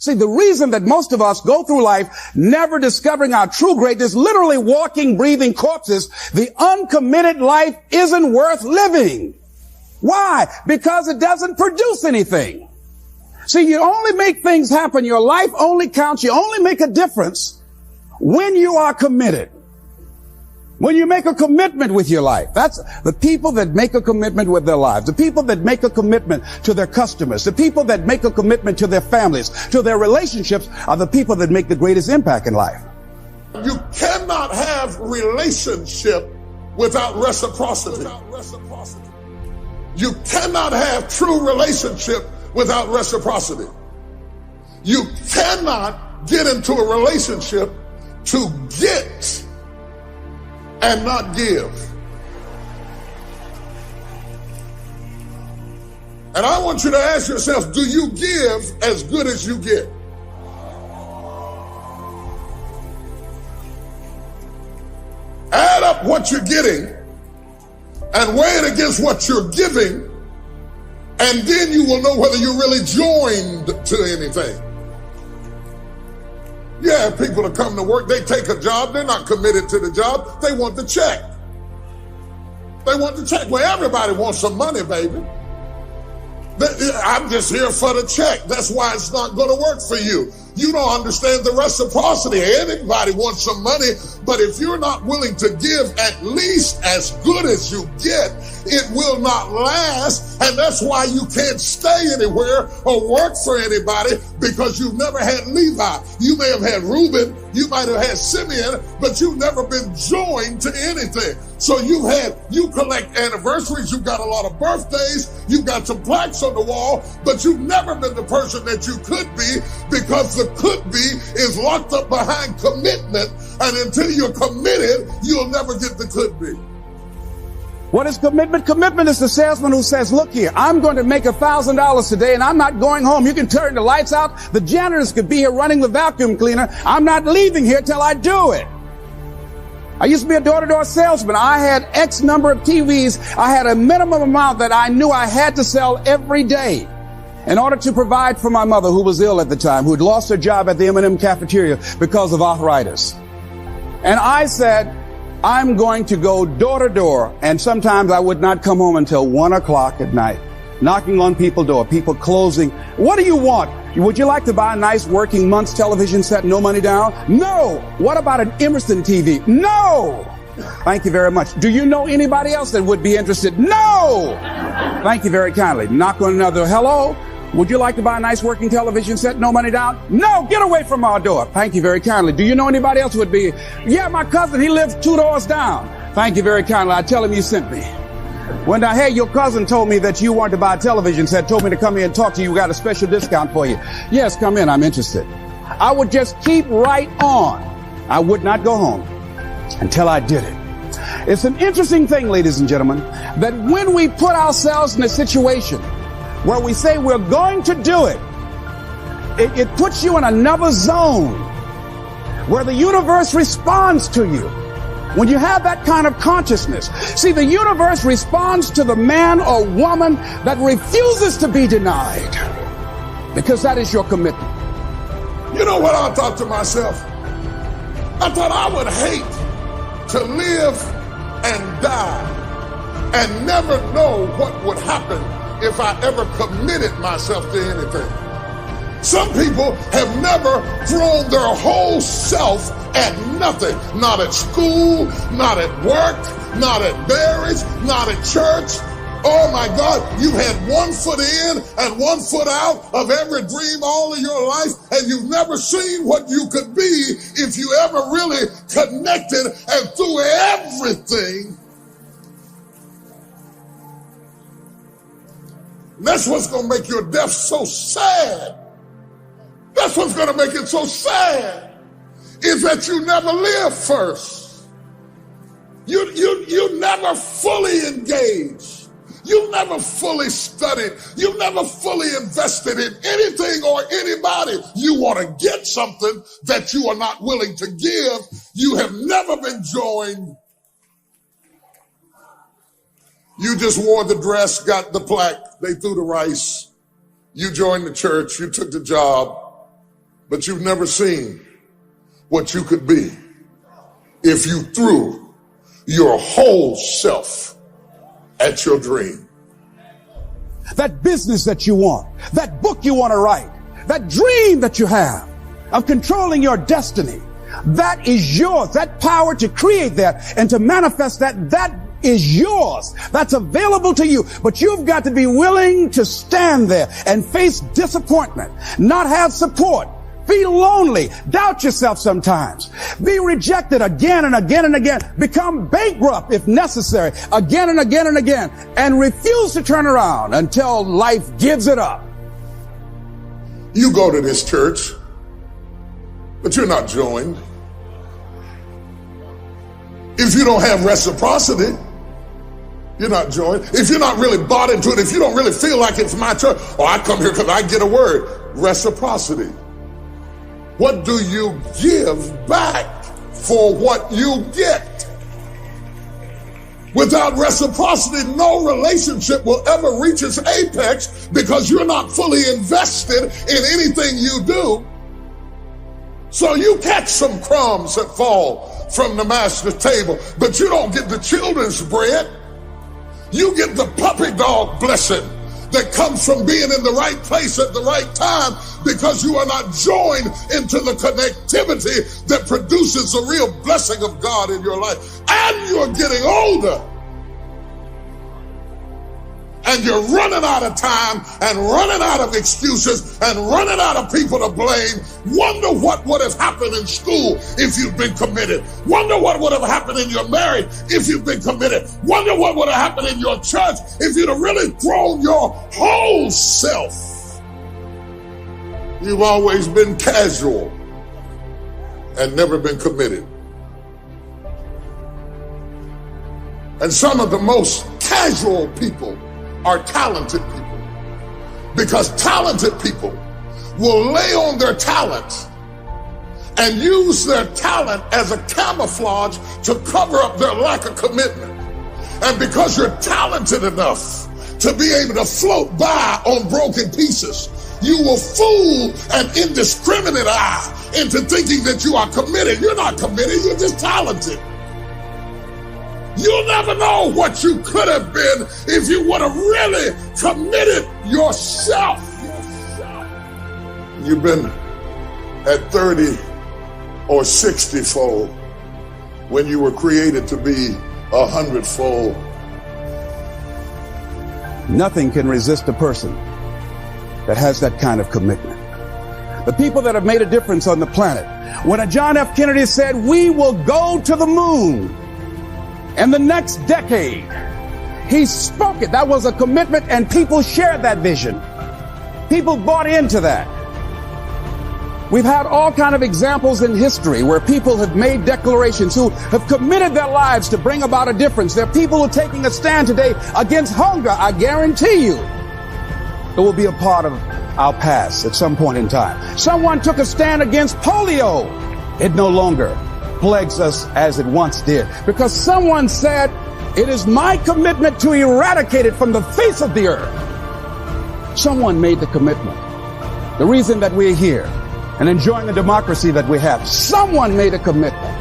See, the reason that most of us go through life never discovering our true greatness, literally walking, breathing corpses, the uncommitted life isn't worth living. Why? Because it doesn't produce anything. See, you only make things happen. Your life only counts. You only make a difference when you are committed. When you make a commitment with your life. That's the people that make a commitment with their lives. The people that make a commitment to their customers. The people that make a commitment to their families, to their relationships, are the people that make the greatest impact in life. You cannot have relationship without reciprocity. You cannot have true relationship without reciprocity. You cannot get into a relationship to get and not give. And I want you to ask yourself, do you give as good as you get? Add up what you're getting and weigh it against what you're giving, and then you will know whether you're really joined to anything. Yeah, people that come to work, they take a job, they're not committed to the job, they want the check. They want the check. Well, everybody wants some money, baby. I'm just here for the check. That's why it's not going to work for you. You don't understand the reciprocity. Anybody wants some money, but if you're not willing to give at least as good as you get, it will not last. And that's why you can't stay anywhere or work for anybody, because you've never had Levi. You may have had Reuben, you might have had Simeon, but you've never been joined to anything. So you collect anniversaries, you've got a lot of birthdays, you've got some plaques on the wall, but you've never been the person that you could be, because the could be is locked up behind commitment, and until you're committed, you'll never get the could be. What is commitment? Commitment is the salesman who says, look here, I'm going to make $1,000 today and I'm not going home. You can turn the lights out. The janitors could be here running the vacuum cleaner. I'm not leaving here till I do it. I used to be a door-to-door salesman. I had X number of TVs. I had a minimum amount that I knew I had to sell every day in order to provide for my mother, who was ill at the time, who had lost her job at the M&M cafeteria because of arthritis. And I said, I'm going to go door to door, and sometimes I would not come home until 1 o'clock at night, knocking on people's door, people closing. What do you want? Would you like to buy a nice working month's television set, no money down? No. What about an Emerson TV? No. Thank you very much. Do you know anybody else that would be interested? No. Thank you very kindly. Knock on another. Hello. Would you like to buy a nice working television set, no money down? No, get away from our door. Thank you very kindly. Do you know anybody else who would be? Yeah, my cousin, he lives 2 doors down. Thank you very kindly. I tell him you sent me. When I heard your cousin told me that you wanted to buy a television set, told me to come here and talk to you, got a special discount for you. Yes, come in, I'm interested. I would just keep right on. I would not go home until I did it. It's an interesting thing, ladies and gentlemen, that when we put ourselves in a situation where we say we're going to do it, it puts you in another zone where the universe responds to you. When you have that kind of consciousness, see, the universe responds to the man or woman that refuses to be denied, because that is your commitment. You know what I thought to myself? I thought I would hate to live and die and never know what would happen if I ever committed myself to anything. Some people have never thrown their whole self at nothing. Not at school, not at work, not at marriage, not at church. Oh my God, you had 1 foot in and 1 foot out of every dream all of your life, and you've never seen what you could be if you ever really connected and threw everything. And that's what's going to make your death so sad. That's what's going to make it so sad, is that you never live first. You never fully engaged. You never fully studied. You never fully invested in anything or anybody. You want to get something that you are not willing to give. You have never been joined. You just wore the dress, got the plaque, they threw the rice. You joined the church, you took the job, But you've never seen what you could be if you threw your whole self at your dream. That business that you want, that book you want to write, that dream that you have of controlling your destiny, that is yours. That power to create that and to manifest that is yours. That's available to you. But you've got to be willing to stand there and face disappointment, not have support, feel lonely, doubt yourself sometimes, be rejected again and again and again, become bankrupt if necessary, again and again and again, and refuse to turn around until life gives it up. You go to this church, but you're not joined. If you don't have reciprocity, you're not joined. If you're not really bought into it, if you don't really feel like it's my church, or I come here because I get a word, reciprocity. What do you give back for what you get? Without reciprocity, no relationship will ever reach its apex because you're not fully invested in anything you do. So you catch some crumbs that fall from the master's table, but you don't get the children's bread. You get the puppy dog blessing that comes from being in the right place at the right time because you are not joined into the connectivity that produces the real blessing of God in your life. And you're getting older. And you're running out of time and running out of excuses and running out of people to blame. Wonder what would have happened in school if you'd been committed. Wonder what would have happened in your marriage if you'd been committed. Wonder what would have happened in your church if you'd have really thrown your whole self. You've always been casual and never been committed. And some of the most casual people are talented people, because talented people will lay on their talent and use their talent as a camouflage to cover up their lack of commitment. And because you're talented enough to be able to float by on broken pieces, you will fool an indiscriminate eye into thinking that you are committed. You're not committed, you're just talented. You'll never know what you could have been if you would have really committed yourself. You've been at 30 or 60-fold when you were created to be 100-fold. Nothing can resist a person that has that kind of commitment. The people that have made a difference on the planet. When a John F. Kennedy said, "We will go to the moon in the next decade," he spoke it. That was a commitment, and people shared that vision. People bought into that. We've had all kind of examples in history where people have made declarations, who have committed their lives to bring about a difference. There are people who are taking a stand today against hunger. I guarantee you it will be a part of our past at some point in time. Someone took a stand against polio. It no longer plagues us as it once did, because someone said, "It is my commitment to eradicate it from the face of the earth." Someone made the commitment. The reason that we're here and enjoying the democracy that we have, someone made a commitment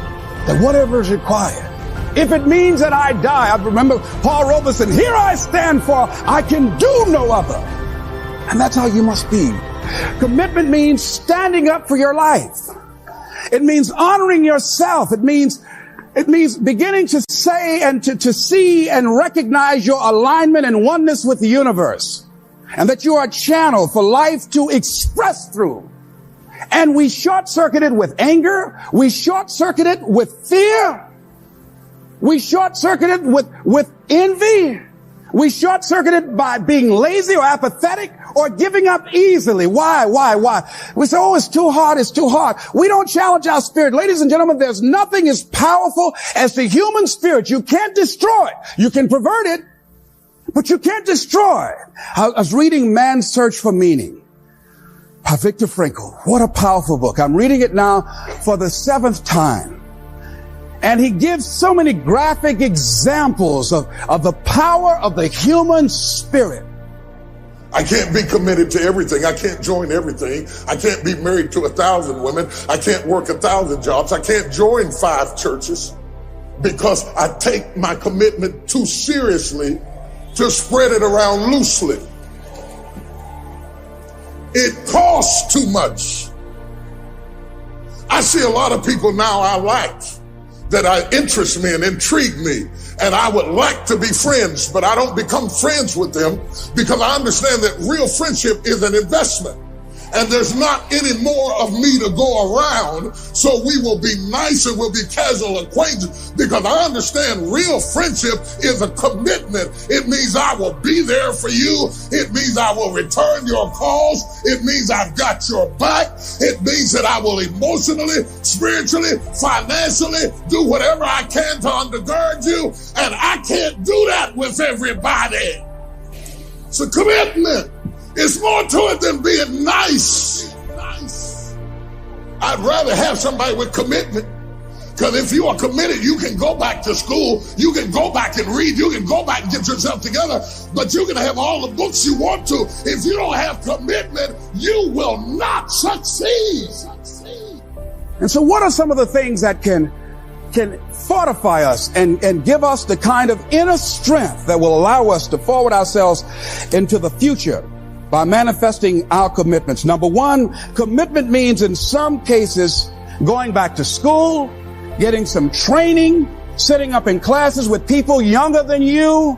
that whatever is required, if it means that I die. I remember Paul Robeson, "Here I stand, for I can do no other." And that's how you must be. Commitment means standing up for your life. It means honoring yourself. It means beginning to say and to see and recognize your alignment and oneness with the universe, and that you are a channel for life to express through. And we short-circuit it with anger. We short-circuit it with fear. We short-circuit it with envy. We short-circuit it by being lazy or apathetic or giving up easily. Why? We say, "Oh, it's too hard, it's too hard." We don't challenge our spirit. Ladies and gentlemen, there's nothing as powerful as the human spirit. You can't destroy it. You can pervert it, but you can't destroy it. I was reading Man's Search for Meaning by Viktor Frankl. What a powerful book. I'm reading it now for the 7th time. And he gives so many graphic examples of the power of the human spirit. I can't be committed to everything. I can't join everything. I can't be married to 1,000 women. I can't work 1,000 jobs. I can't join 5 churches because I take my commitment too seriously to spread it around loosely. It costs too much. I see a lot of people now I like that interest me and intrigue me, and I would like to be friends, but I don't become friends with them because I understand that real friendship is an investment. And there's not any more of me to go around, so we will be nice and we'll be casual acquaintances because I understand real friendship is a commitment. It means I will be there for you. It means I will return your calls. It means I've got your back. It means that I will emotionally, spiritually, financially do whatever I can to undergird you, and I can't do that with everybody. It's a commitment. It's more to it than being nice. I'd rather have somebody with commitment. Because if you are committed, you can go back to school. You can go back and read. You can go back and get yourself together. But you can have all the books you want to. If you don't have commitment, you will not succeed. And so what are some of the things that can fortify us and give us the kind of inner strength that will allow us to forward ourselves into the future by manifesting our commitments? Number one, commitment means in some cases going back to school, getting some training, sitting up in classes with people younger than you,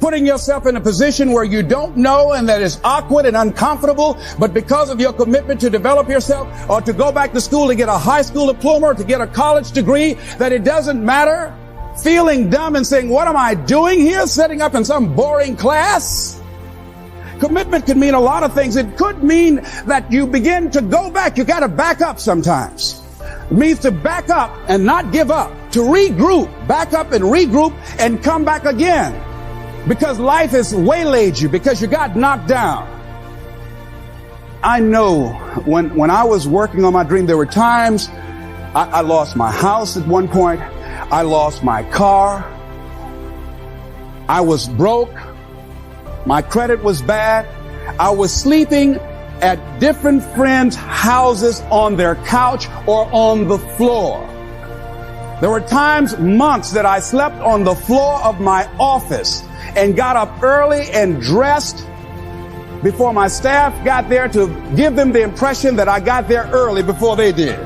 putting yourself in a position where you don't know and that is awkward and uncomfortable, but because of your commitment to develop yourself or to go back to school to get a high school diploma or to get a college degree, that it doesn't matter, feeling dumb and saying, what am I doing here, sitting up in some boring class? Commitment could mean a lot of things. It could mean that you begin to go back. You got to back up sometimes. It means to back up and not give up, to regroup, back up and regroup and come back again because life has waylaid you, because you got knocked down. I know when I was working on my dream, there were times I lost my house at one point. I lost my car. I was broke. My credit was bad. I was sleeping at different friends' houses on their couch or on the floor. There were times, months, that I slept on the floor of my office and got up early and dressed before my staff got there to give them the impression that I got there early before they did.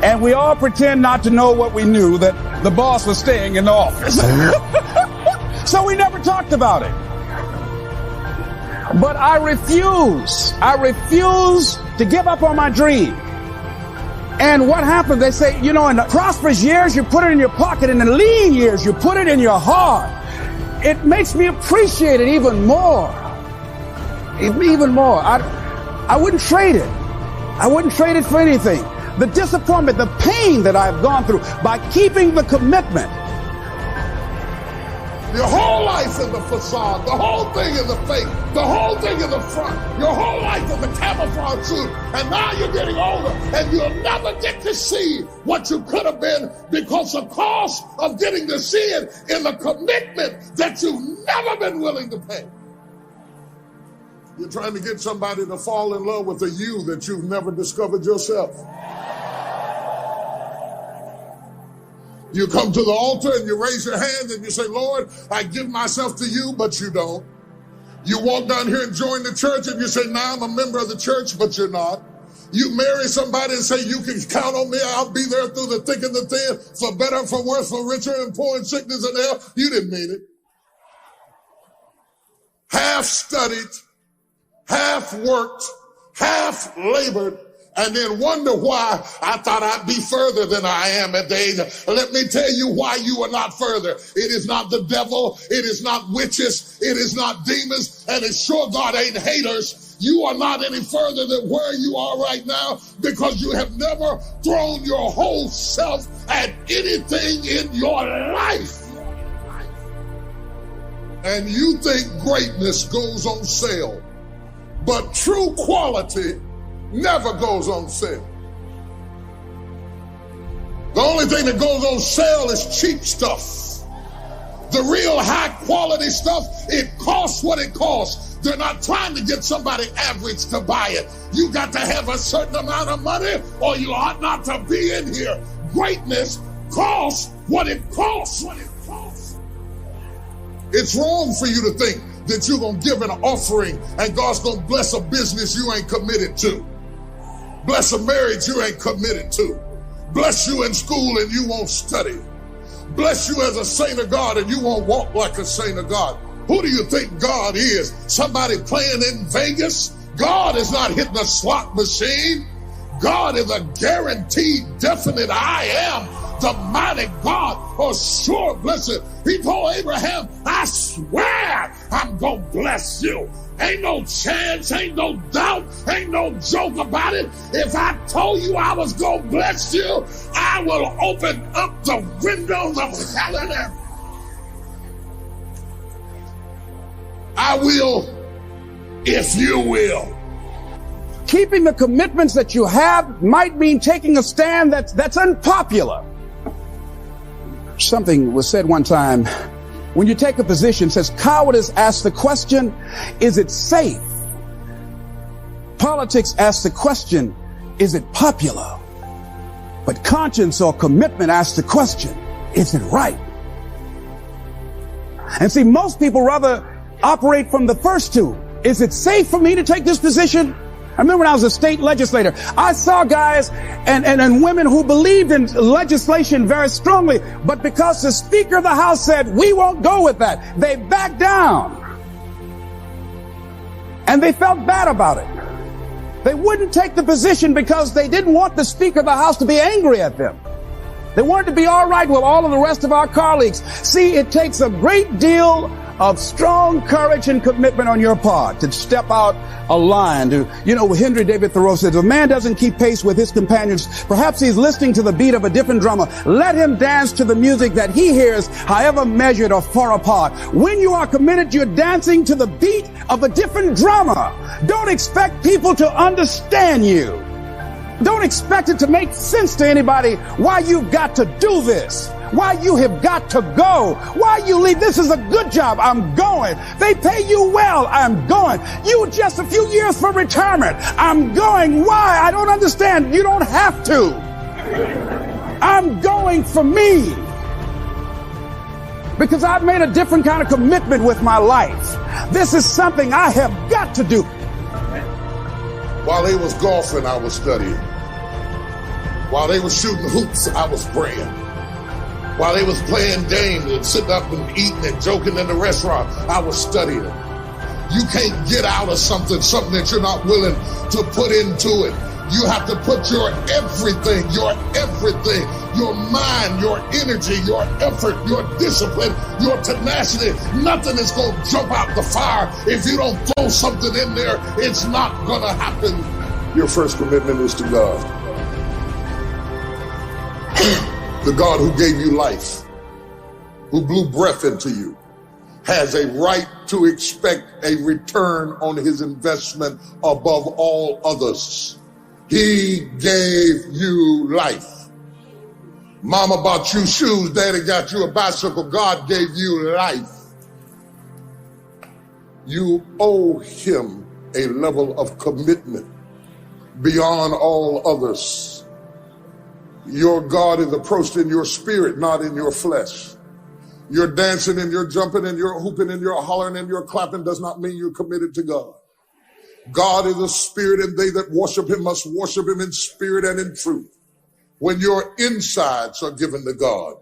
And we all pretend not to know what we knew, that the boss was staying in the office. So we never talked about it. But I refuse to give up on my dream. And what happened? They say, in the prosperous years, you put it in your pocket. In the lean years, you put it in your heart. It makes me appreciate it even more. Even more. I wouldn't trade it. I wouldn't trade it for anything. The disappointment, the pain that I've gone through by keeping the commitment. Your whole life in the facade, the whole thing in the fake, the whole thing in the front, your whole life in the camouflage suit, and now you're getting older and you'll never get to see what you could have been because the cost of getting to see it in the commitment that you've never been willing to pay. You're trying to get somebody to fall in love with a you that you've never discovered yourself. You come to the altar and you raise your hand and you say, Lord, I give myself to you, but you don't. You walk down here and join the church and you say, now I'm a member of the church, but you're not. You marry somebody and say, you can count on me. I'll be there through the thick and the thin, for better and for worse, for richer and poor, in sickness and health. You didn't mean it. Half studied, half worked, half labored, and then wonder why I thought I'd be further than I am at the age. Let me tell you why you are not further. It is not the devil. It is not witches. It is not demons. And it's sure God ain't haters. You are not any further than where you are right now because you have never thrown your whole self at anything in your life. And you think greatness goes on sale, but true quality never goes on sale. The only thing that goes on sale is cheap stuff. The real high quality stuff, it costs what it costs. They're not trying to get somebody average to buy it. You got to have a certain amount of money or you ought not to be in here. Greatness costs what it costs. It's wrong for you to think that you're going to give an offering and God's going to bless a business you ain't committed to. Bless a marriage you ain't committed to. Bless you in school and you won't study. Bless you as a saint of God and you won't walk like a saint of God. Who do you think God is? Somebody playing in Vegas? God is not hitting a slot machine. God is a guaranteed, definite I am, the mighty God. Oh, sure, bless it. He told Abraham, I swear I'm going to bless you. Ain't no chance, ain't no doubt, ain't no joke about it. If I told you I was going to bless you, I will open up the windows of heaven and I will if you will. Keeping the commitments that you have might mean taking a stand that's unpopular. Something was said one time. When you take a position, says cowardice asks the question, is it safe? Politics asks the question, is it popular? But conscience or commitment asks the question, is it right? And see, most people rather operate from the first two. Is it safe for me to take this position? I remember when I was a state legislator, I saw guys and women who believed in legislation very strongly, but because the Speaker of the House said, we won't go with that, they backed down. And they felt bad about it. They wouldn't take the position because they didn't want the Speaker of the House to be angry at them. They wanted to be all right with all of the rest of our colleagues. See, it takes a great deal of strong courage and commitment on your part to step out a line. Henry David Thoreau says, if a man doesn't keep pace with his companions, perhaps he's listening to the beat of a different drummer. Let him dance to the music that he hears, however measured or far apart. When you are committed, you're dancing to the beat of a different drummer. Don't expect people to understand you. Don't expect it to make sense to anybody why you've got to do this, why you have got to go, why you leave. This is a good job. I'm going. They pay you well. I'm going. You just a few years for retirement. I'm going. Why? I don't understand. You don't have to. I'm going for me. Because I've made a different kind of commitment with my life. This is something I have got to do. While they was golfing, I was studying. While they was shooting hoops, I was praying. While they was playing games and sitting up and eating and joking in the restaurant, I was studying. You can't get out of something that you're not willing to put into it. You have to put your everything, your mind, your energy, your effort, your discipline, your tenacity. Nothing is going to jump out the fire. If you don't throw something in there, it's not going to happen. Your first commitment is to God. The God who gave you life, who blew breath into you, has a right to expect a return on his investment above all others. He gave you life. Mama bought you shoes, daddy got you a bicycle, God gave you life. You owe him a level of commitment beyond all others. Your God is approached in your spirit, not in your flesh. You're dancing and you're jumping and you're hooping and you're hollering and you're clapping does not mean you're committed to God. God is a spirit, and they that worship him must worship him in spirit and in truth. When your insides are given to God,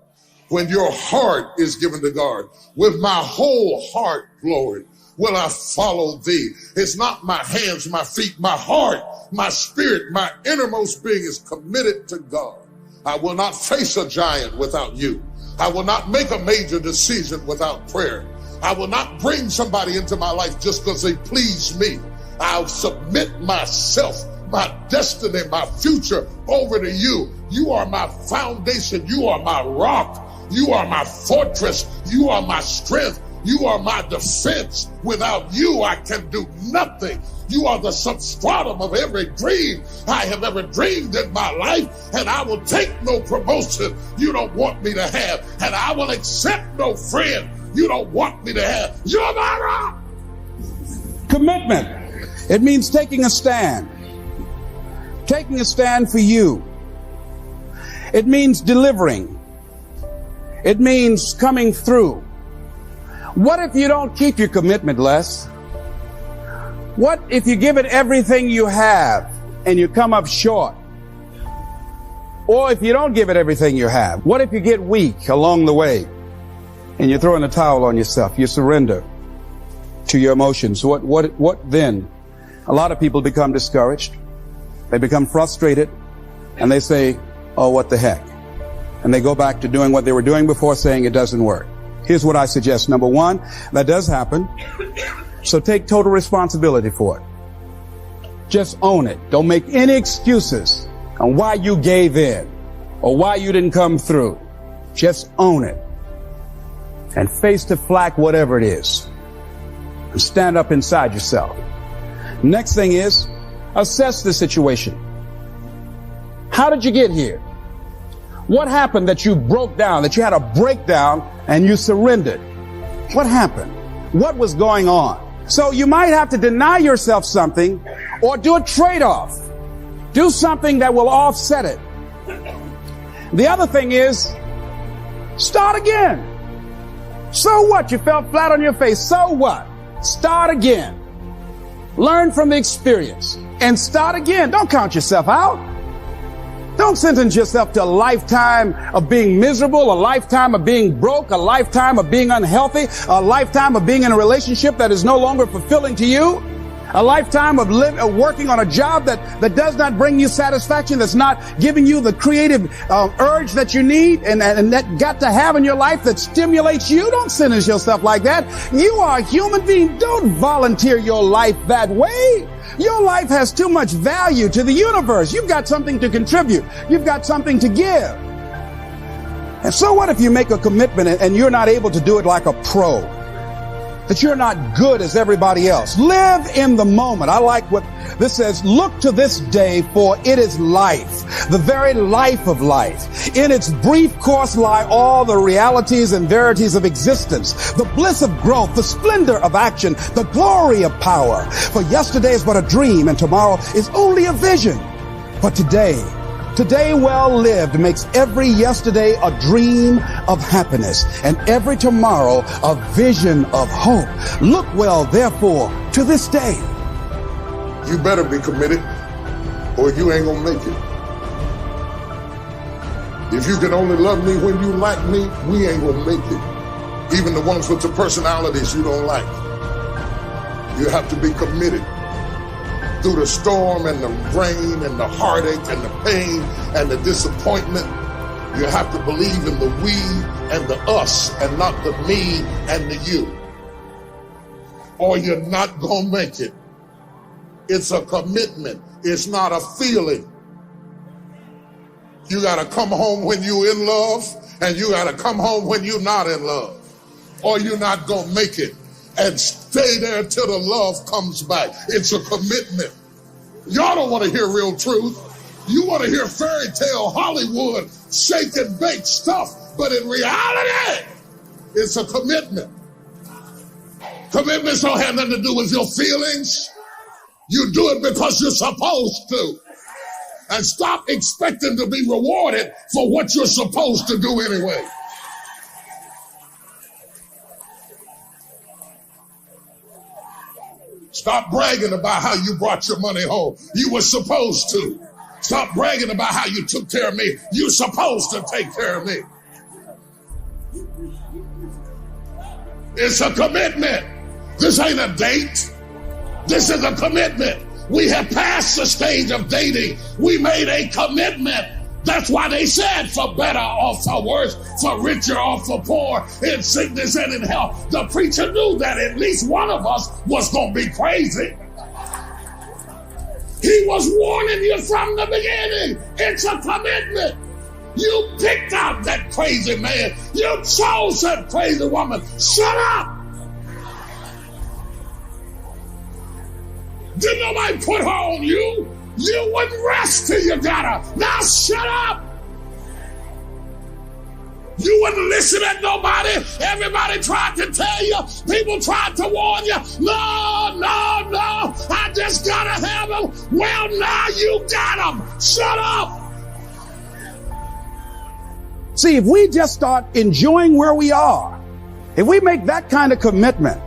when your heart is given to God, with my whole heart, Lord, will I follow thee. It's not my hands, my feet, my heart, my spirit, my innermost being is committed to God. I will not face a giant without you. I will not make a major decision without prayer. I will not bring somebody into my life just because they please me. I'll submit myself, my destiny, my future over to you. You are my foundation. You are my rock. You are my fortress. You are my strength. You are my defense. Without you, I can do nothing. You are the substratum of every dream I have ever dreamed in my life, and I will take no promotion you don't want me to have, and I will accept no friend you don't want me to have. You're my rock. Commitment. It means taking a stand. Taking a stand for you. It means delivering. It means coming through. What if you don't keep your commitment, Les? What if you give it everything you have and you come up short? Or if you don't give it everything you have, what if you get weak along the way and you throw in the towel on yourself? You surrender to your emotions. What then? A lot of people become discouraged. They become frustrated and they say, oh, what the heck? And they go back to doing what they were doing before, saying it doesn't work. Here's what I suggest. Number one, that does happen. So take total responsibility for it. Just own it. Don't make any excuses on why you gave in or why you didn't come through. Just own it and face the flak, whatever it is, and stand up inside yourself. Next thing is assess the situation. How did you get here? What happened that you broke down, that you had a breakdown and you surrendered? What happened? What was going on? So you might have to deny yourself something or do a trade-off. Do something that will offset it. The other thing is, start again. So what? You fell flat on your face. So what? Start again. Learn from the experience and start again. Don't count yourself out. Don't sentence yourself to a lifetime of being miserable, a lifetime of being broke, a lifetime of being unhealthy, a lifetime of being in a relationship that is no longer fulfilling to you. A lifetime of working on a job that does not bring you satisfaction, that's not giving you the creative urge that you need and that got to have in your life that stimulates you. Don't sentence yourself like that. You are a human being. Don't volunteer your life that way. Your life has too much value to the universe. You've got something to contribute. You've got something to give. And so what if you make a commitment and you're not able to do it like a pro? That you're not good as everybody else. Live in the moment. I like what this says. Look to this day, for it is life, the very life of life. In its brief course lie all the realities and verities of existence, the bliss of growth, the splendor of action, the glory of power. For yesterday is but a dream and tomorrow is only a vision. But today well lived makes every yesterday a dream of happiness and every tomorrow a vision of hope. Look well, therefore, to this day. You better be committed or you ain't gonna make it. If you can only love me when you like me, we ain't gonna make it. Even the ones with the personalities you don't like. You have to be committed. Through the storm and the rain and the heartache and the pain and the disappointment, you have to believe in the we and the us and not the me and the you. Or you're not gonna make it. It's a commitment. It's not a feeling. You gotta come home when you're in love and you gotta come home when you're not in love. Or you're not gonna make it. And stay there till the love comes back. It's a commitment. Y'all don't want to hear real truth. You want to hear fairy tale Hollywood shake and bake stuff. But in reality, it's a commitment. Commitments don't have nothing to do with your feelings. You do it because you're supposed to. And stop expecting to be rewarded for what you're supposed to do anyway. Stop bragging about how you brought your money home. You were supposed to. Stop bragging about how you took care of me. You're supposed to take care of me. It's a commitment. This ain't a date. This is a commitment. We have passed the stage of dating. We made a commitment. That's why they said for better or for worse, for richer or for poor, in sickness and in health. The preacher knew that at least one of us was going to be crazy. He was warning you from the beginning. It's a commitment. You picked out that crazy man. You chose that crazy woman. Shut up. Did nobody put her on you? You wouldn't rest till you got her. Now shut up. You wouldn't listen at nobody. Everybody tried to tell you. People tried to warn you. No, no, no. I just gotta have them. Well, now you got them. Shut up. See, if we just start enjoying where we are, if we make that kind of commitment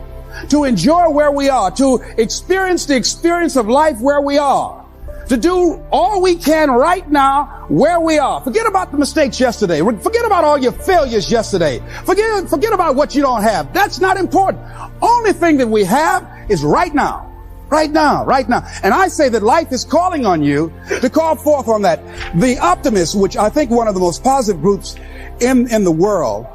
to enjoy where we are, to experience the experience of life where we are, to do all we can right now where we are. Forget about the mistakes yesterday. Forget about all your failures yesterday. Forget about what you don't have. That's not important. Only thing that we have is right now. Right now, right now. And I say that life is calling on you to call forth on that. The optimists, which I think one of the most positive groups in the world,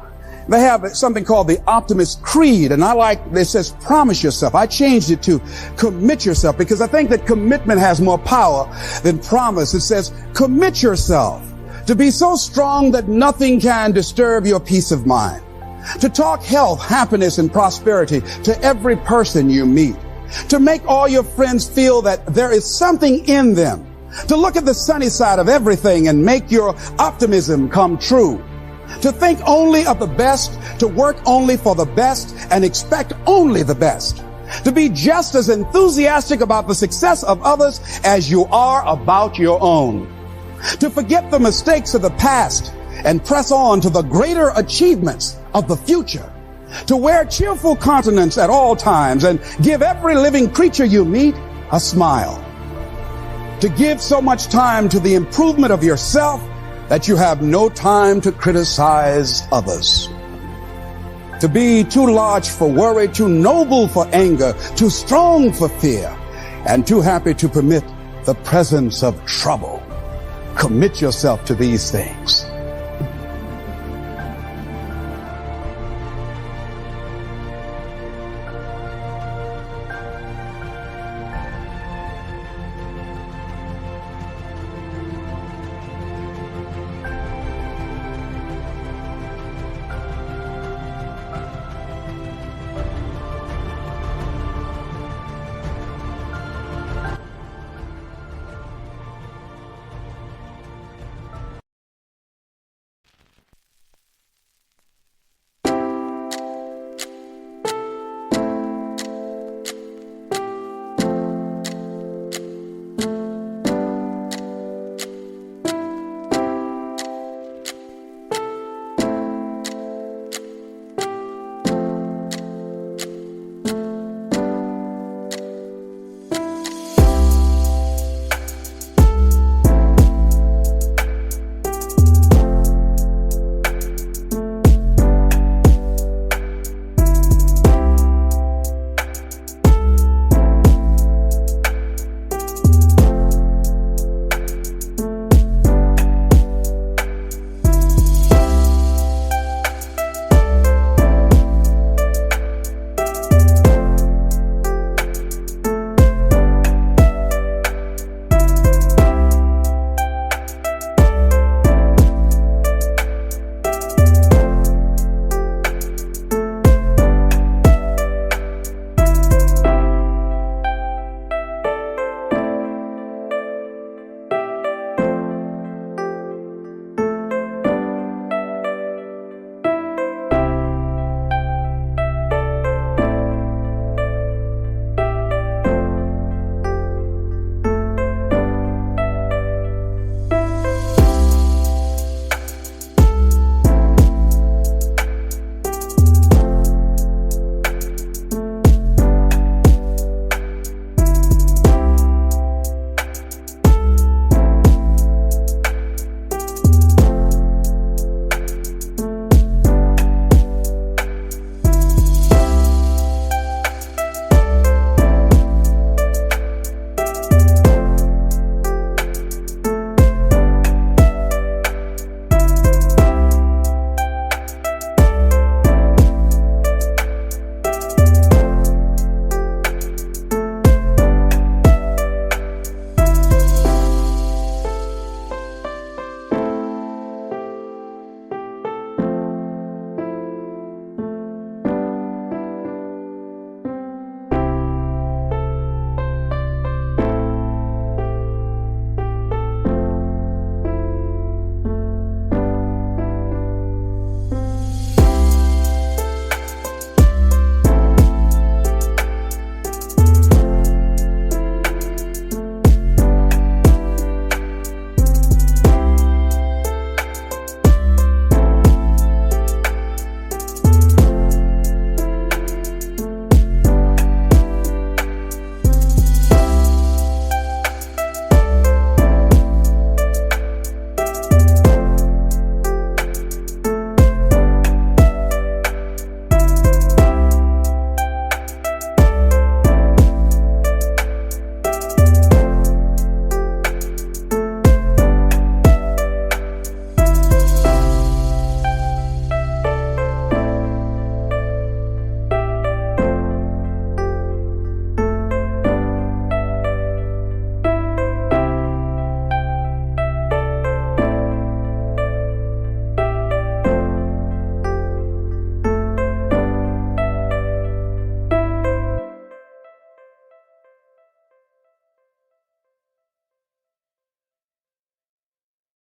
they have something called the Optimist Creed, and it says promise yourself. I changed it to commit yourself because I think that commitment has more power than promise. It says commit yourself to be so strong that nothing can disturb your peace of mind, to talk health, happiness, and prosperity to every person you meet, to make all your friends feel that there is something in them, to look at the sunny side of everything and make your optimism come true, to think only of the best, to work only for the best, and expect only the best, to be just as enthusiastic about the success of others as you are about your own, to forget the mistakes of the past and press on to the greater achievements of the future, to wear cheerful countenance at all times and give every living creature you meet a smile, to give so much time to the improvement of yourself that you have no time to criticize others, to be too large for worry, too noble for anger, too strong for fear, and too happy to permit the presence of trouble. Commit yourself to these things.